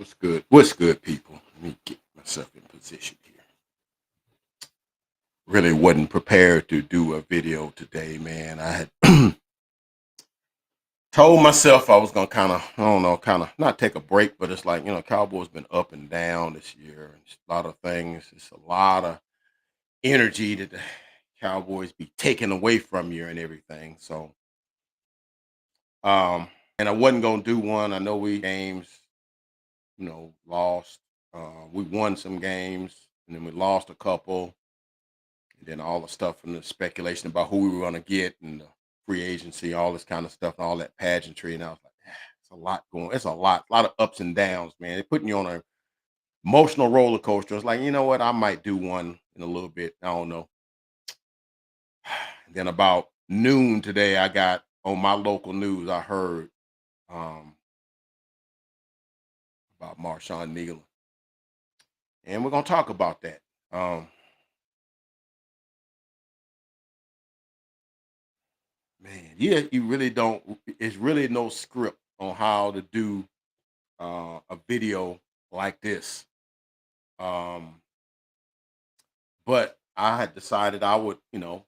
What's good? What's good, people? Let me get myself in position here. Really wasn't prepared to do a video today, man. I had told myself I was gonna kind of, I don't know, kind of not take a break, but it's like Cowboys been up and down this year. It's a lot of things. It's a lot of energy that the Cowboys be taking away from you and everything. So, and I wasn't gonna do one. I know we games, lost. We won some games, and then we lost a couple. And then all the stuff and the speculation about who we were going to get and the free agency, all this kind of stuff, and all that pageantry. And I was like, it's a lot going. It's a lot of ups and downs, man. It's putting you on an emotional roller coaster. It's like, you know what? I might do one in a little bit. I don't know. And then about noon today, I got on my local news. I heard um, about Marshawn Kneeland, and we're gonna talk about that. Man, yeah, you really don't. It's really no script on how to do a video like this. Um, but I had decided I would,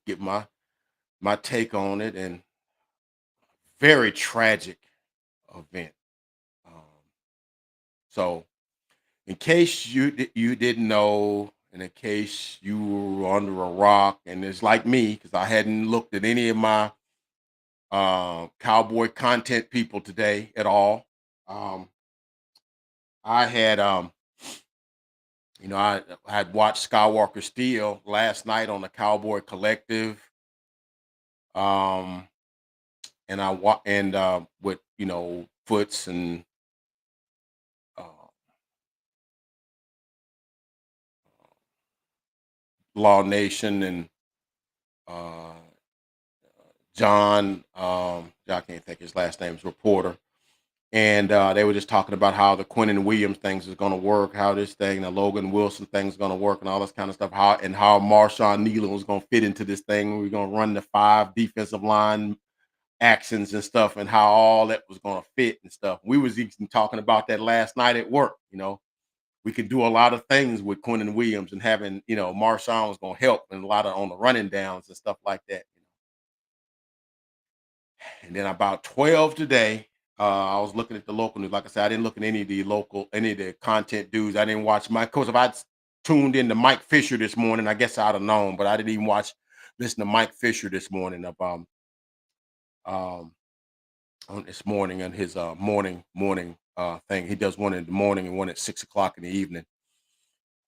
give my take on it, and very tragic event. Um, so, in case you didn't know, and in case you were under a rock, and it's like me because I hadn't looked at any of my cowboy content people today at all. Um, I had I had watched Skywalker Steel last night on the Cowboy Collective, um, and with Foots and uh, Law Nation and uh, John. I can't think his last name's reporter, and they were just talking about how the Quentin Williams things is going to work, how this thing, the Logan Wilson thing is going to work, and all this kind of stuff. How Marshawn Kneeland was going to fit into this thing. We're going to run the five defensive line actions and stuff, and how all that was going to fit and stuff. We was even talking about that last night at work. We could do a lot of things with Quentin Williams, and having Marshawn was going to help, and a lot of on the running downs and stuff like that. And then about 12 today, I was looking at the local news. Like I said, I didn't look at any of the content dudes. I didn't watch Mike. Cause if I tuned in to Mike Fisher this morning, I guess I'd have known, but I didn't even listen to Mike Fisher this morning of um on this morning and his morning thing. He does one in the morning and one at 6 o'clock in the evening.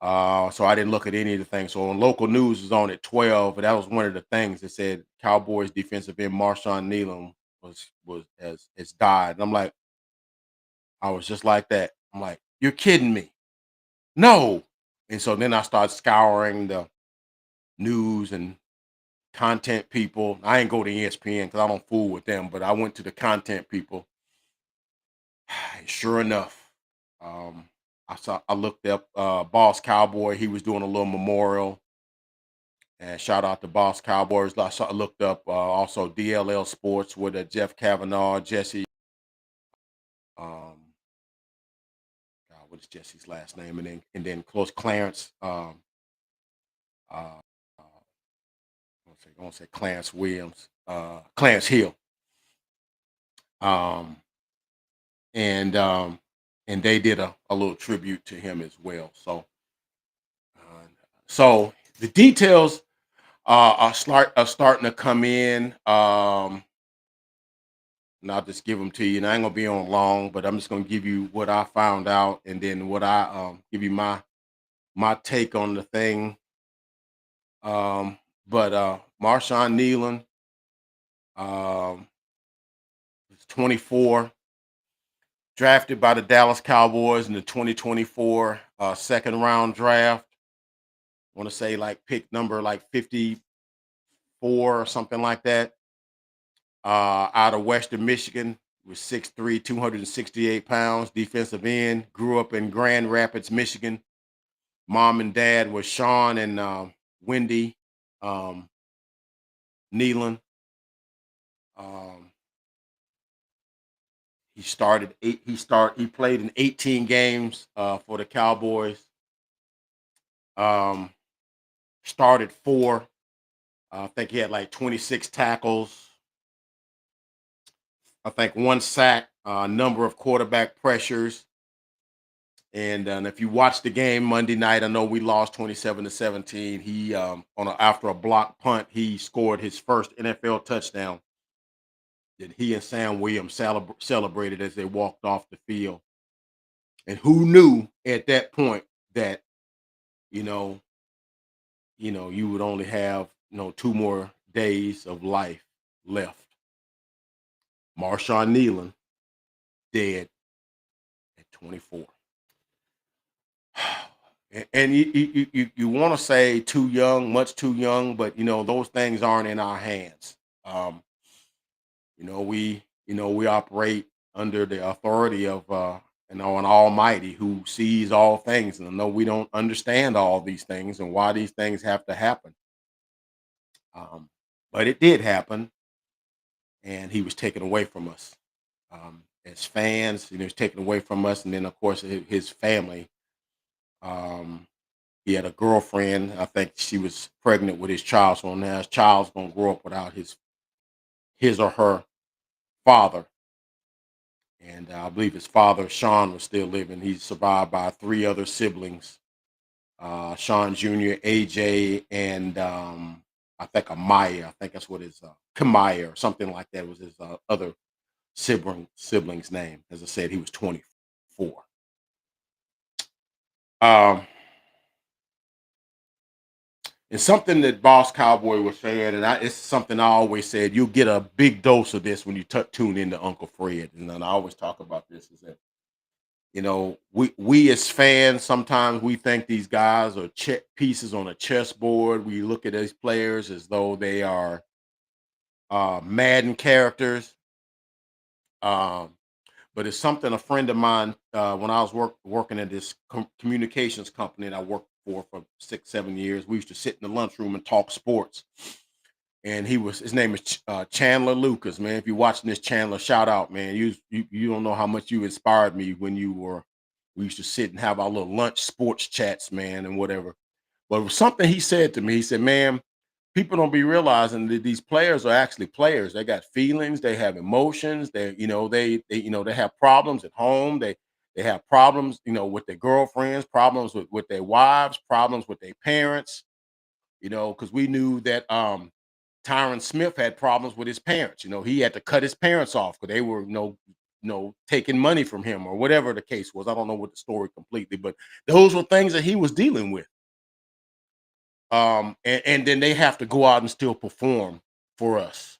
So I didn't look at any of the things. So on local news is on at 12, and that was one of the things that said Cowboys defensive end Marshawn Nealon has died. And I was just like that. I'm like, you're kidding me. No. And so then I started scouring the news and content people. I ain't go to ESPN because I don't fool with them, but I went to the content people. Sure enough, um, I looked up Boss Cowboy. He was doing a little memorial, and shout out to Boss Cowboys. I looked up also DLL Sports with Jeff Kavanaugh, Jesse. Um, what is Jesse's last name? And then close Clarence. Uh, I want to say Clarence Williams, Clarence Hill. Um, and they did a little tribute to him as well. Uh, so the details are starting to come in. And I'll just give them to you. And I ain't gonna be on long, but I'm just gonna give you what I found out, and then what I give you my take on the thing. But Marshawn Nealon, is 24, drafted by the Dallas Cowboys in the 2024 second round draft. I want to say like pick number like 54 or something like that. Out of Western Michigan, was 6'3", 268 pounds, defensive end. Grew up in Grand Rapids, Michigan. Mom and dad was Sean and Wendy um, Nealon. Um, He played in 18 games for the Cowboys. Um, Started four. I think he had like 26 tackles. I think one sack, a number of quarterback pressures. And if you watch the game Monday night, I know we lost 27-17. He after a block punt, he scored his first NFL touchdown. That he and Sam Williams celebrated as they walked off the field. And who knew at that point that you know, you would only have two more days of life left. Marshawn Kneeland dead at 24. And you want to say too young, much too young, but those things aren't in our hands. Um, we operate under the authority of an Almighty who sees all things, and I know we don't understand all these things and why these things have to happen. Um, but it did happen, and he was taken away from us as fans. He was taken away from us, and then of course his family. Um, He had a girlfriend. I think she was pregnant with his child. So now his child's gonna grow up without his or her father. And I believe his father, Sean, was still living. He's survived by three other siblings: Sean Jr., AJ, and I think Amaya. I think that's what his Kamaya or something like that was his other sibling's name. As I said, he was 24. Um, And something that Boss Cowboy was saying, and it's something I always said, you'll get a big dose of this when you tune into Uncle Fred. And then I always talk about this is that, we as fans, sometimes we think these guys are pieces on a chessboard. We look at these players as though they are Madden characters. Um, but it's something a friend of mine, when I was working at this communications company that I worked for 6, 7 years, we used to sit in the lunchroom and talk sports. And his name is Chandler Lucas, man. If you're watching this, Chandler, shout out, man. You don't know how much you inspired me when we used to sit and have our little lunch sports chats, man, and whatever. But it was something he said to me. He said, man, people don't be realizing that these players are actually players. They got feelings, they have emotions, they have problems at home. They have problems, with their girlfriends, problems with their wives, problems with their parents, because we knew that Tyron Smith had problems with his parents. He had to cut his parents off because they were taking money from him or whatever the case was. I don't know what the story completely, but those were things that he was dealing with. And then they have to go out and still perform for us.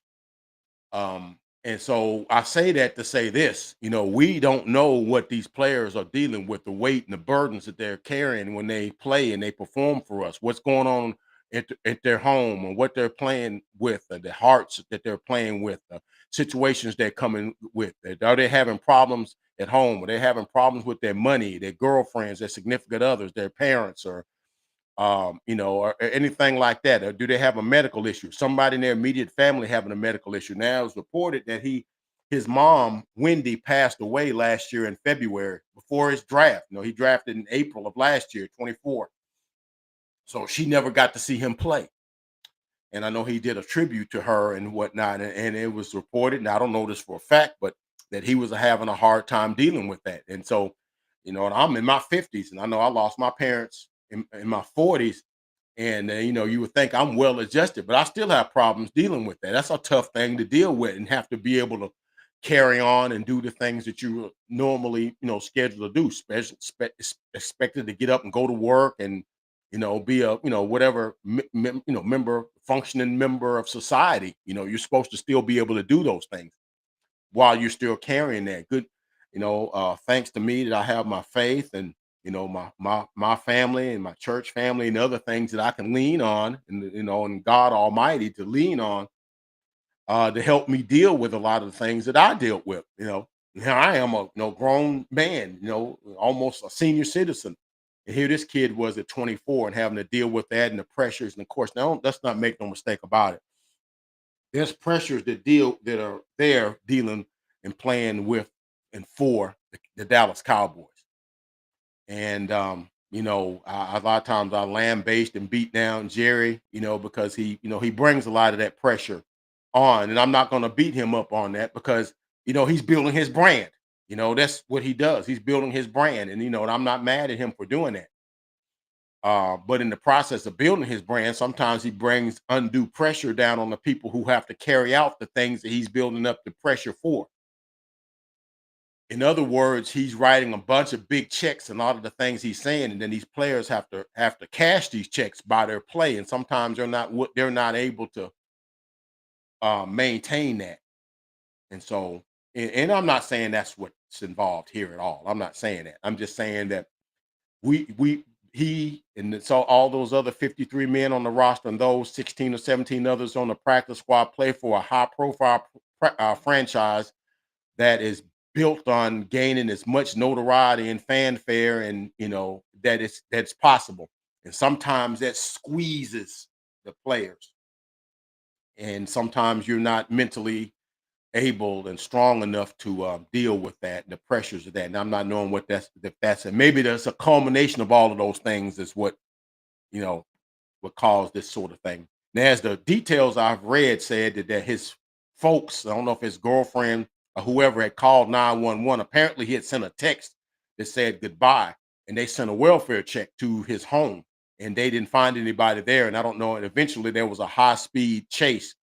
And so I say that to say this, we don't know what these players are dealing with, the weight and the burdens that they're carrying when they play and they perform for us. What's going on at their home and what they're playing with, the hearts that they're playing with, the situations they're coming with. Are they having problems at home? Are they having problems with their money, their girlfriends, their significant others, their parents, or anything like that? Or do they have a medical issue? Somebody in their immediate family having a medical issue. Now it's reported that his mom, Wendy, passed away last year in February before his draft. He drafted in April of last year, 24. So she never got to see him play. And I know he did a tribute to her and whatnot. And it was reported, and I don't know this for a fact, but that he was having a hard time dealing with that. And so, and I'm in my 50s, and I know I lost my parents in my 40s. And you would think I'm well adjusted, but I still have problems dealing with that. That's a tough thing to deal with, and have to be able to carry on and do the things that you normally, scheduled to do. Expected to get up and go to work, and be a whatever functioning member of society. You're supposed to still be able to do those things while you're still carrying that good. Thanks to me that I have my faith and my family and my church family and other things that I can lean on, and God Almighty to lean on, to help me deal with a lot of the things that I dealt with. Here I am, a grown man, almost a senior citizen, and here this kid was at 24 and having to deal with that and the pressures. And of course, now let's not make no mistake about it. There's pressures that are there dealing and playing with and for the Dallas Cowboys. And a lot of times I lamb based and beat down Jerry, because he brings a lot of that pressure on, and I'm not going to beat him up on that because he's building his brand. That's what he does. He's building his brand, and I'm not mad at him for doing that. But in the process of building his brand, sometimes he brings undue pressure down on the people who have to carry out the things that he's building up the pressure for. In other words, he's writing a bunch of big checks and all of the things he's saying, and then these players have to cash these checks by their play, and sometimes they're not able to maintain that. And so, and I'm not saying that's what's involved here at all. I'm not saying that. I'm just saying that we he and so all those other 53 men on the roster and those 16 or 17 others on the practice squad play for a high profile franchise that is built on gaining as much notoriety and fanfare, and that's possible. And sometimes that squeezes the players, and sometimes you're not mentally able and strong enough to deal with that, the pressures of that. And I'm not knowing what that's, and maybe there's a culmination of all of those things is you know what caused this sort of thing. Now, as the details I've read said that his folks, I don't know if his girlfriend or whoever had called 911. Apparently, he had sent a text that said goodbye, and they sent a welfare check to his home, and they didn't find anybody there. And I don't know. And eventually, there was a high speed chase.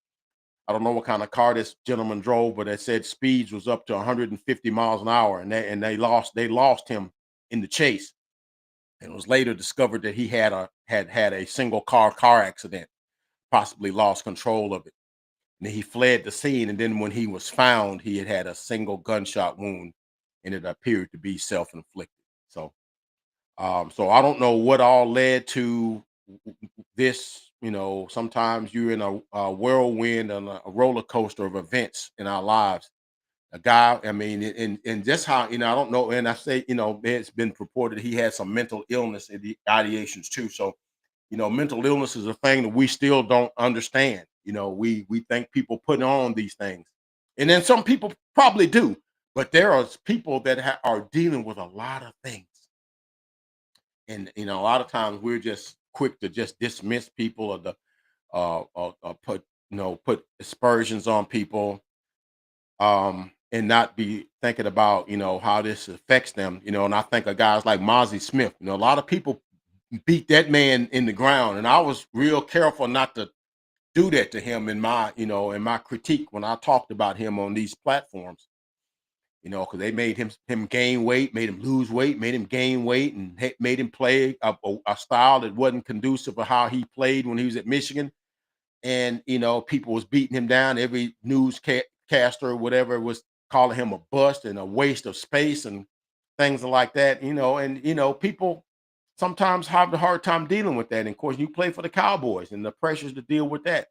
I don't know what kind of car this gentleman drove, but it said speeds was up to 150 miles an hour, and they lost him in the chase. And it was later discovered that he had a single car accident, possibly lost control of it. And he fled the scene, and then when he was found, he had a single gunshot wound, and it appeared to be self-inflicted. So I don't know what all led to this. Sometimes you're in a whirlwind and a roller coaster of events in our lives. A guy, I mean, and just how I don't know, and I say it's been purported he had some mental illness in the ideations too. So mental illness is a thing that we still don't understand. We think people put on these things, and then some people probably do, but there are people that are dealing with a lot of things, and a lot of times we're just quick to just dismiss people or the put put aspersions on people, and not be thinking about how this affects them. And I think of guys like Mozzie Smith. A lot of people beat that man in the ground, and I was real careful not to do that to him in my critique when I talked about him on these platforms. Because they made him gain weight, made him lose weight, made him gain weight, and made him play a style that wasn't conducive of how he played when he was at Michigan. And people was beating him down. Every newscaster or whatever was calling him a bust and a waste of space and things like that. And people sometimes have the hard time dealing with that. And of course, you play for the Cowboys and the pressures to deal with that.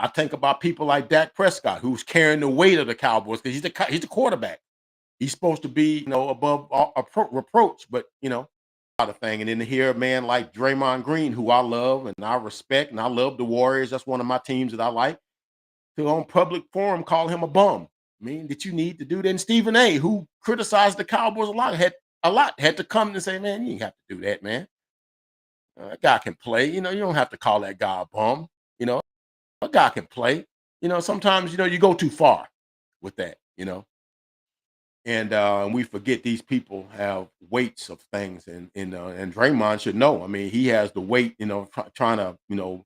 I think about people like Dak Prescott, who's carrying the weight of the Cowboys because he's the quarterback. He's supposed to be, above all reproach, but a lot of thing. And then to hear a man like Draymond Green, who I love and I respect, and I love the Warriors. That's one of my teams that I like. To on public forum call him a bum. I mean, did you need to do that? And Stephen A, who criticized the Cowboys a lot, had to come and say, man, you ain't have to do that, man. That guy can play. You don't have to call that guy a bum. You know, a guy can play. Sometimes you go too far with that. And we forget these people have weights of things, and Draymond should know. I mean, he has the weight, trying to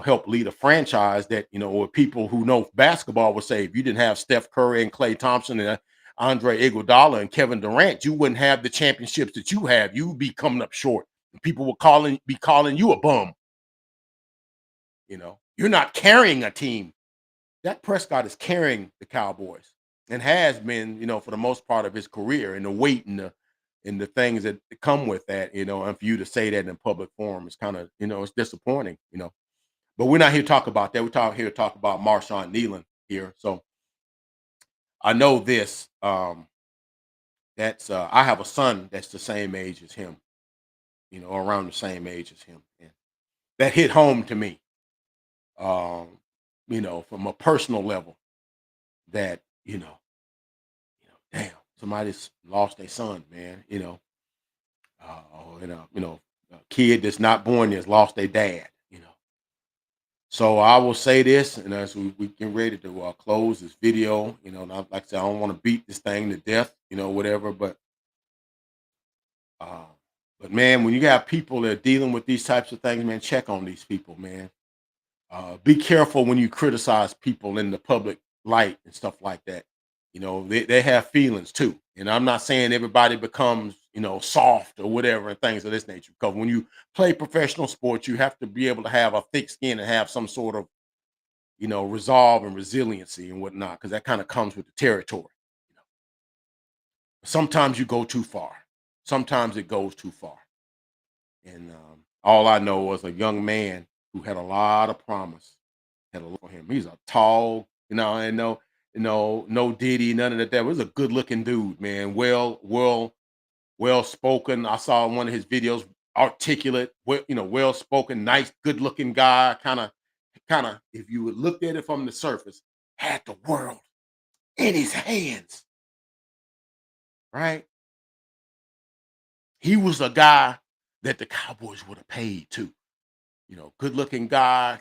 help lead a franchise that or people who know basketball would say if you didn't have Steph Curry and Klay Thompson and Andre Iguodala and Kevin Durant, you wouldn't have the championships that you have. You would be coming up short. And people would be calling you a bum. You're not carrying a team. Dak Prescott is carrying the Cowboys and has been, for the most part of his career, and the weight and the things that come with that, and for you to say that in a public forum is kind of, it's disappointing. But we're not here to talk about that. We're here to talk about Marshawn Kneeland here. So I know this. That's I have a son that's the same age as him, around the same age as him. And that hit home to me, from a personal level that, Somebody's lost their son, man. Or, a kid that's not born yet has lost their dad. So I will say this, and as we get ready to close this video, like I said, I don't want to beat this thing to death, whatever. Uh, but man, when you got people that are dealing with these types of things, man, check on these people, man. Be careful when you criticize people in the public light and stuff like that. They have feelings too. And I'm not saying everybody becomes, soft or whatever and things of this nature. Because when you play professional sports, you have to be able to have a thick skin and have some sort of, resolve and resiliency and whatnot, because that kind of comes with the territory. You know, sometimes you go too far. Sometimes it goes too far. And all I know was a young man who had a lot of promise. Had a lot for him. He's a tall, and no Diddy, none of that. That was a good looking dude, man. Well spoken. I saw one of his videos, articulate, well spoken, nice, good looking guy. Kind of, if you would look at it from the surface, had the world in his hands, right? He was a guy that the Cowboys would have paid too. Good looking guy,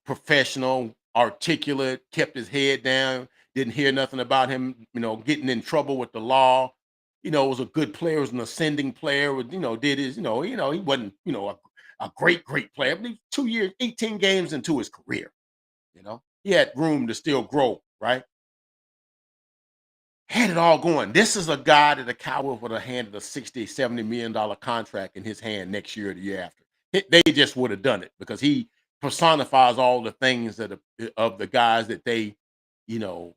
professional, articulate, kept his head down, didn't hear nothing about him, getting in trouble with the law. Was a good player, was an ascending player, did his, he wasn't, a great player, but 2 years, 18 games into his career, he had room to still grow, right? Had it all going. This is a guy that the Cowboys would have handed a 60, $70 million contract in his hand next year or the year after. They just would have done it because he personifies all the things of the guys that they, you know,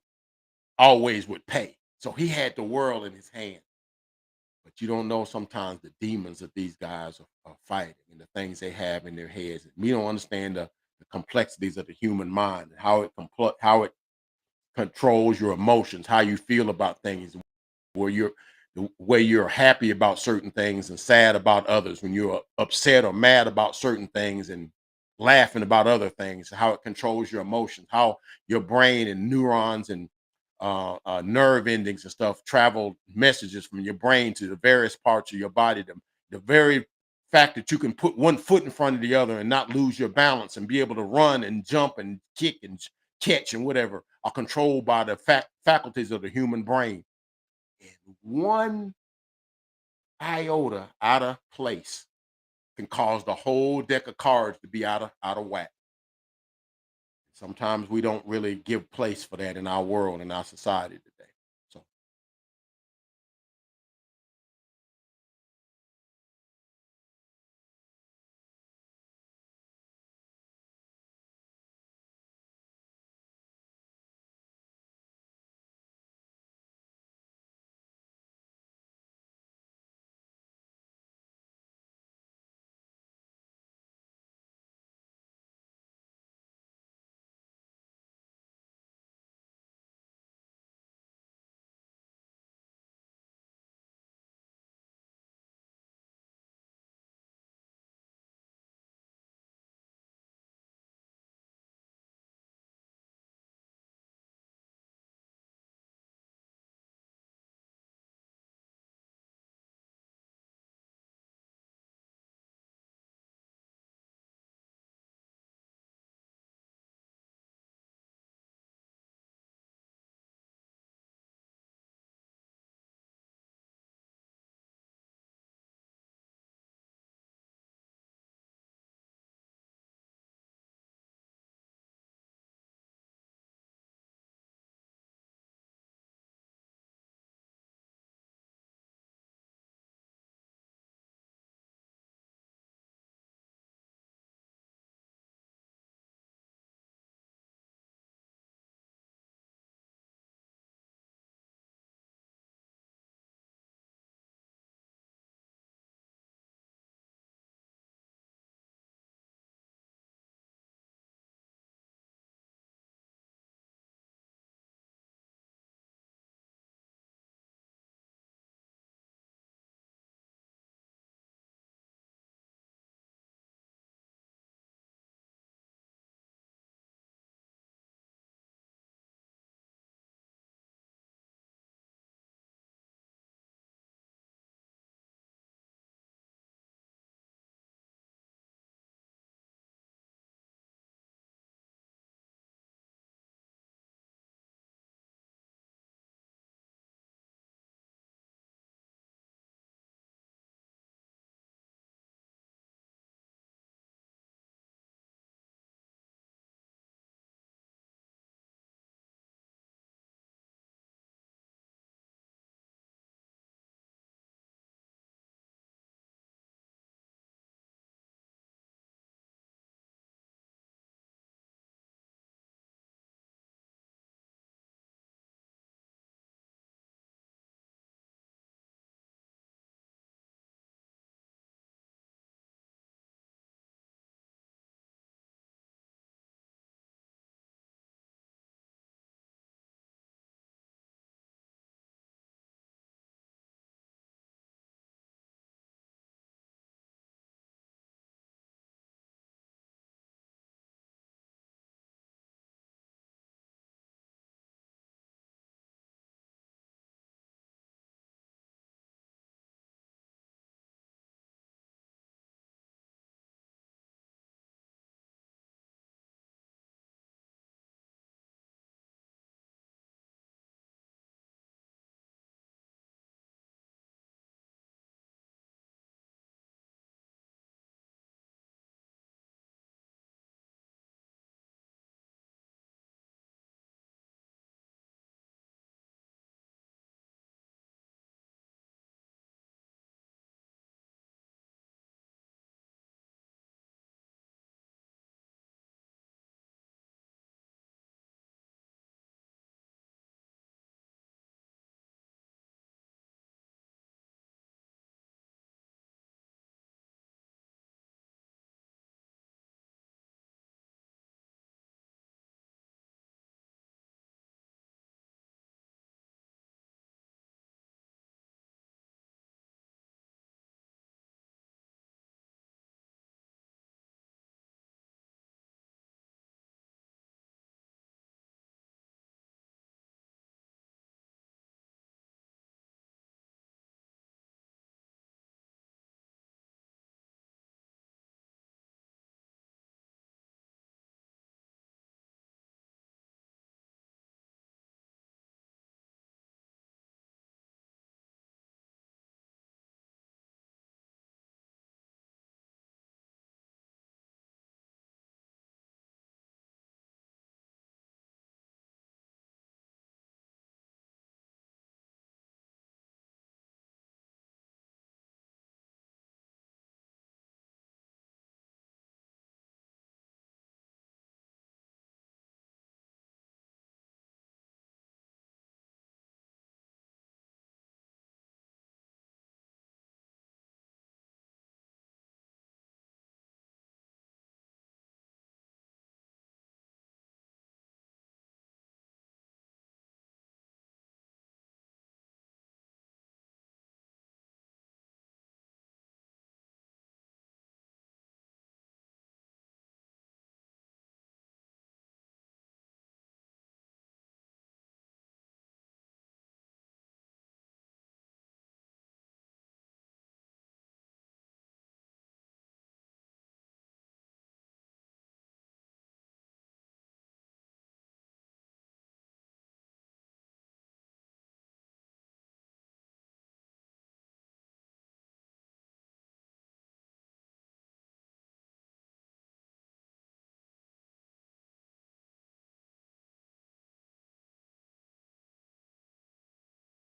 always would pay. So he had the world in his hand. But you don't know sometimes the demons that these guys are fighting and the things they have in their heads. We don't understand the complexities of the human mind and how it controls your emotions, how you feel about things, where you're the way you're happy about certain things and sad about others, when you're upset or mad about certain things and laughing about other things, how it controls your emotions, how your brain and neurons and nerve endings and stuff travel messages from your brain to the various parts of your body. The very fact that you can put one foot in front of the other and not lose your balance and be able to run and jump and kick and catch and whatever are controlled by the faculties of the human brain. And one iota out of place can cause the whole deck of cards to be out of whack. Sometimes we don't really give place for that in our world, in our society today.